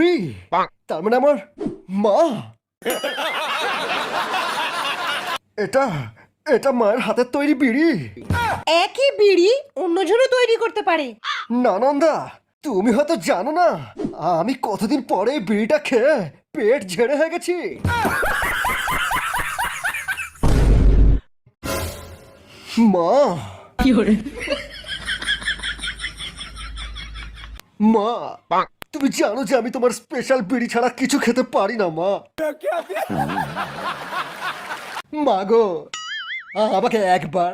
বুড়ি, তার মানে আমার মা। এটা এটা মায়ের হাতের তৈরি বিড়ি। একই বিড়ি অন্যজনও তৈরি করতে পারে। না নন্দা, তুমি হয়তো জানো না, আমি কতদিন পরে এই বিড়িটা খেয়ে পেট ঝেড়ে হয়ে গেছি। মা, মা, তুমি জানো যে আমি তোমার স্পেশাল বিড়ি ছাড়া কিছু খেতে পারি না মা। মা গো, আমাকে একবার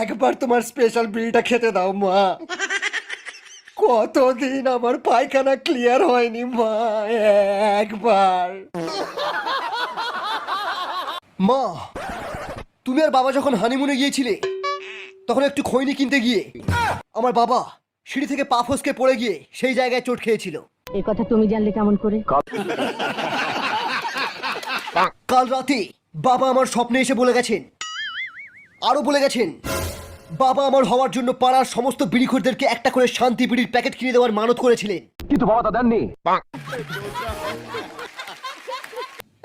একবার তোমার স্পেশাল বিড়িটা খেতে দাও মা। কতদিন আমার পায়খানা ক্লিয়ার হয়নি মা, একবার। মা, তুমি আর বাবা যখন হানিমুনে গিয়েছিলে তখন একটু খৈনি কিনতে গিয়ে আমার বাবা সিঁড়ি থেকে পা ফসকে পড়ে গিয়ে সেই জায়গায় চোট খেয়েছিল। এই কথা তুমি জানলে কেমন করে? কাল রাতে বাবা আমার স্বপ্নে এসে বলে গেছেন, আরো বলে গেছেন বাবা আমার হওয়ার জন্য পাড়ার সমস্ত বিড়িখোরদেরকে একটা করে শান্তি বিড়ির প্যাকেট কিনে দেওয়ার মানত করেছিলেন, কিন্তু বাবা তা দেননি।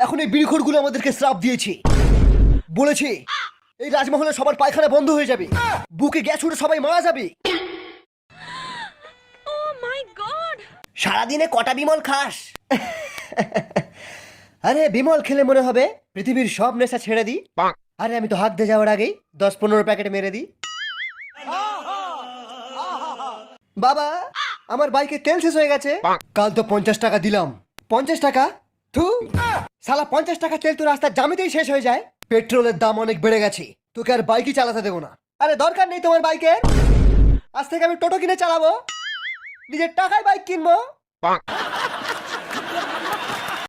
এখন এই বিড়িখোরগুলো আমাদেরকে শ্রাপ দিয়েছে, বলেছে এই রাজমহলে সবার পায়খানা বন্ধ হয়ে যাবে, বুকে গ্যাস উঠে সবাই মারা যাবে। সারাদিনে কটা বিমল খাস? আরে বিমল খেলে মনে হবে পৃথিবীর সব নেশা ছেড়ে দিই। আরে আমি তো হাত দিয়ে যাওয়ার আগেই 10-15 প্যাকেট মেরে দিই। বাবা, আমার বাইকে তেল শেষ হয়ে গেছে। কাল তো 50 টাকা দিলাম। 50 টাকা? থু, শালা 50 টাকা তেল তো রাস্তার জামিতেই শেষ হয়ে যায়। পেট্রোলের দাম অনেক বেড়ে গেছে, তোকে আর বাইকই চালাতে দেবো না। আরে দরকার নেই তোমার বাইকের, আজ থেকে আমি টোটো কিনে চালাবো, নিজের টাকায় বাইক কিনবো।